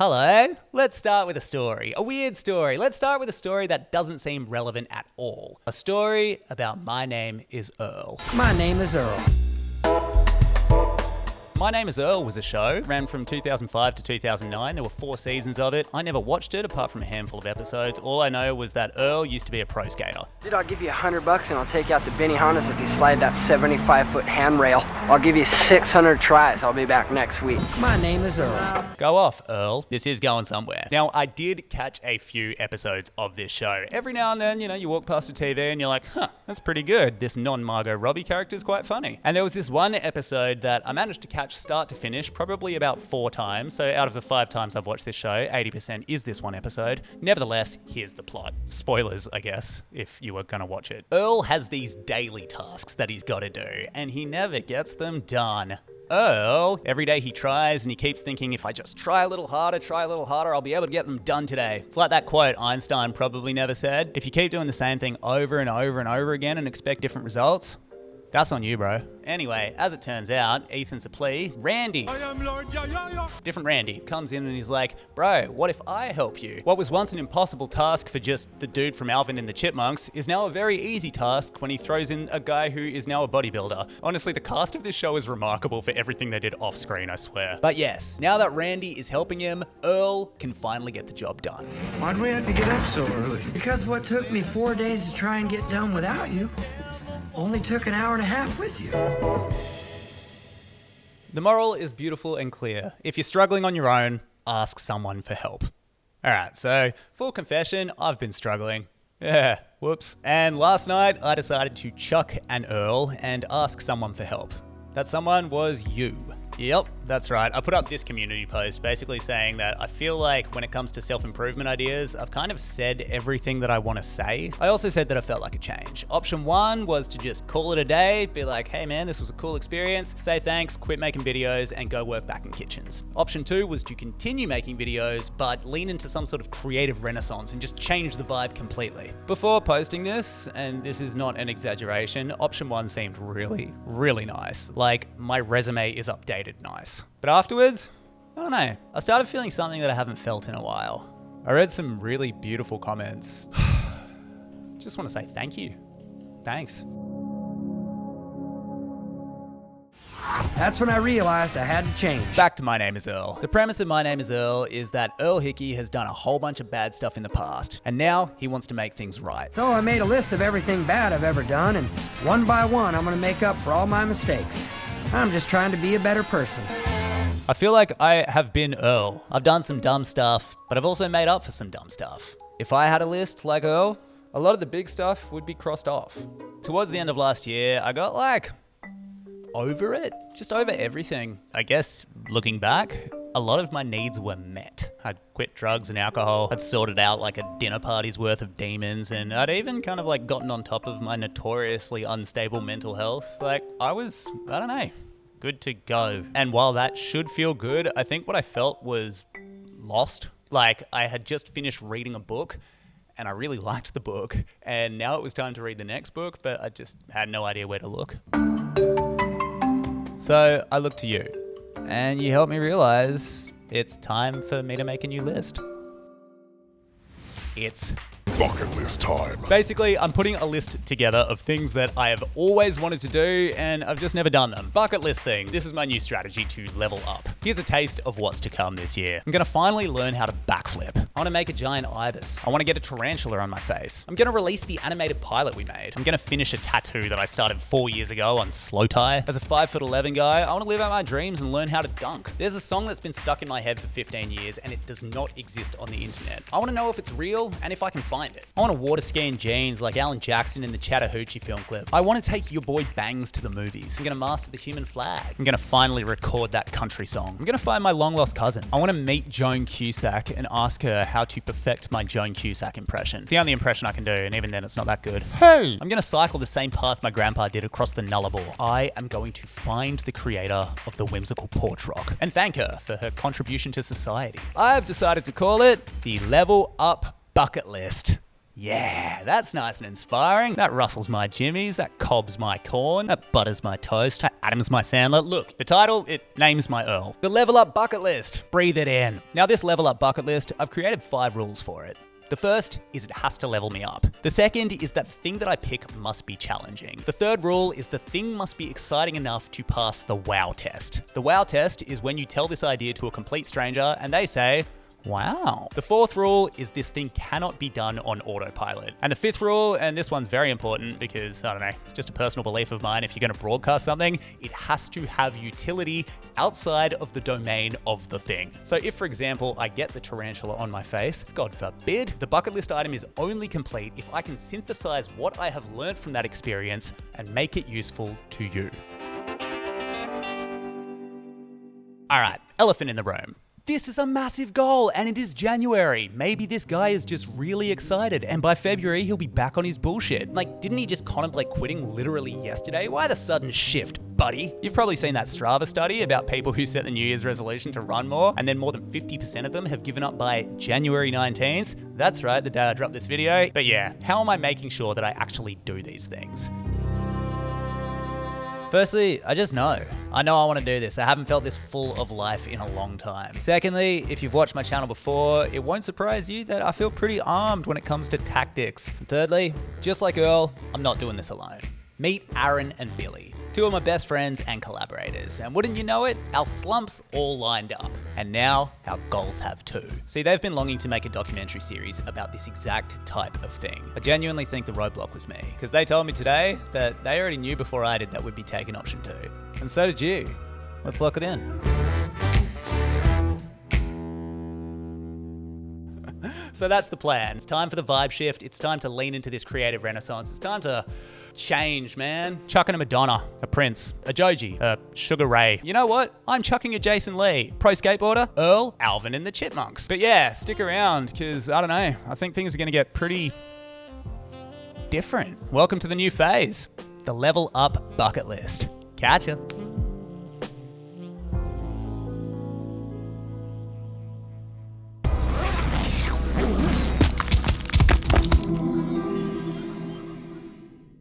Hello, let's start with a story. A weird story. Let's start with a story that doesn't seem relevant at all. A story about My Name is Earl. My name is Earl. My Name is Earl was a show, ran from 2005 to 2009. There were 4 seasons of it. I never watched it apart from a handful of episodes. All I know was that Earl used to be a pro skater. Dude, I'll give you $100 and I'll take you out to Benny Honda's if you slide that 75-foot handrail. I'll give you 600 tries. I'll be back next week. My name is Earl. Go off, Earl. This is going somewhere. Now, I did catch a few episodes of this show. Every now and then, you walk past a TV and you're like, that's pretty good. This non-Margot Robbie character is quite funny. And there was this one episode that I managed to catch start to finish probably about 4 times. So out of the 5 times I've watched this show, 80% is this one episode. Nevertheless, here's the plot. Spoilers, I guess, if you were going to watch it. Earl has these daily tasks that he's got to do, and he never gets them done. Earl, every day he tries and he keeps thinking, if I just try a little harder, I'll be able to get them done today. It's like that quote Einstein probably never said. If you keep doing the same thing over and over and over again and expect different results, that's on you, bro. Anyway, as it turns out, Ethan's a plea. Randy, different Randy, comes in and he's like, bro, what if I help you? What was once an impossible task for just the dude from Alvin and the Chipmunks is now a very easy task when he throws in a guy who is now a bodybuilder. Honestly, the cast of this show is remarkable for everything they did off screen, I swear. But yes, now that Randy is helping him, Earl can finally get the job done. Why'd we have to get up so early? Because what took me 4 days to try and get done without you only took an hour and a half with you. The moral is beautiful and clear. If you're struggling on your own, ask someone for help. Alright, so full confession, I've been struggling. Yeah, whoops. And last night, I decided to chuck an Earl and ask someone for help. That someone was you. Yep, that's right. I put up this community post basically saying that I feel like when it comes to self-improvement ideas, I've kind of said everything that I want to say. I also said that I felt like a change. Option 1 was to just call it a day, be like, hey man, this was a cool experience, say thanks, quit making videos, and go work back in kitchens. Option 2 was to continue making videos, but lean into some sort of creative renaissance and just change the vibe completely. Before posting this, and this is not an exaggeration, option 1 seemed really, really nice. Like, my resume is updated nice. But afterwards, I don't know. I started feeling something that I haven't felt in a while. I read some really beautiful comments. Just want to say thank you. Thanks. That's when I realized I had to change. Back to My Name is Earl. The premise of My Name is Earl is that Earl Hickey has done a whole bunch of bad stuff in the past, and now he wants to make things right. So I made a list of everything bad I've ever done, and one by one I'm going to make up for all my mistakes. I'm just trying to be a better person. I feel like I have been Earl. I've done some dumb stuff, but I've also made up for some dumb stuff. If I had a list like Earl, a lot of the big stuff would be crossed off. Towards the end of last year, I got over it, just over everything. I guess looking back, a lot of my needs were met. I'd quit drugs and alcohol, I'd sorted out like a dinner party's worth of demons, and I'd even kind of gotten on top of my notoriously unstable mental health. I was, I don't know, good to go. And while that should feel good, I think what I felt was lost. I had just finished reading a book and I really liked the book, and now it was time to read the next book, but I just had no idea where to look. So I looked to you, and you helped me realize it's time for me to make a new list. It's bucket list time. Basically, I'm putting a list together of things that I have always wanted to do and I've just never done them. Bucket list things. This is my new strategy to level up. Here's a taste of what's to come this year. I'm gonna finally learn how to backflip. I wanna make a giant ibis. I wanna get a tarantula on my face. I'm gonna release the animated pilot we made. I'm gonna finish a tattoo that I started 4 years ago on slow tie. As a 5'11" guy, I wanna live out my dreams and learn how to dunk. There's a song that's been stuck in my head for 15 years and it does not exist on the internet. I wanna know if it's real and if I can find it. I want to water ski in jeans like Alan Jackson in the Chattahoochee film clip. I want to take your boy Bangs to the movies. I'm going to master the human flag. I'm going to finally record that country song. I'm going to find my long lost cousin. I want to meet Joan Cusack and ask her how to perfect my Joan Cusack impression. It's the only impression I can do, and even then it's not that good. Hey! I'm going to cycle the same path my grandpa did across the Nullarbor. I am going to find the creator of the whimsical porch rock and thank her for her contribution to society. I've decided to call it the Level Up Bucket List. Yeah, that's nice and inspiring. That rustles my jimmies, that cobs my corn, that butters my toast, that Adams my Sandler. Look, the title, it names my Earl. The level up bucket list. Breathe it in. Now this level up bucket list, I've created 5 rules for it. The first is it has to level me up. The second is that the thing that I pick must be challenging. The third rule is the thing must be exciting enough to pass the wow test. The wow test is when you tell this idea to a complete stranger and they say, wow. The fourth rule is this thing cannot be done on autopilot. And the fifth rule, and this one's very important because, I don't know, it's just a personal belief of mine, if you're going to broadcast something, it has to have utility outside of the domain of the thing. So if, for example, I get the tarantula on my face, God forbid, the bucket list item is only complete if I can synthesize what I have learned from that experience and make it useful to you. All right, elephant in the room. This is a massive goal and it is January. Maybe this guy is just really excited and by February he'll be back on his bullshit. Like, didn't he just contemplate quitting literally yesterday? Why the sudden shift, buddy? You've probably seen that Strava study about people who set the New Year's resolution to run more and then more than 50% of them have given up by January 19th. That's right, the day I dropped this video. But yeah, how am I making sure that I actually do these things? Firstly, I just know. I know I want to do this. I haven't felt this full of life in a long time. Secondly, if you've watched my channel before, it won't surprise you that I feel pretty armed when it comes to tactics. And thirdly, just like Earl, I'm not doing this alone. Meet Aaron and Billy, 2 of my best friends and collaborators. And wouldn't you know it, our slumps all lined up. And now our goals have too. See, they've been longing to make a documentary series about this exact type of thing. I genuinely think the roadblock was me, because they told me today that they already knew before I did that we'd be taking option 2. And so did you. Let's lock it in. So that's the plan. It's time for the vibe shift. It's time to lean into this creative renaissance. It's time to change, man. Chucking a Madonna, a Prince, a Joji, a Sugar Ray. You know what? I'm chucking a Jason Lee. Pro skateboarder, Earl, Alvin and the Chipmunks. But yeah, stick around because, I don't know, I think things are going to get pretty different. Welcome to the new phase, the level up bucket list. Catch ya.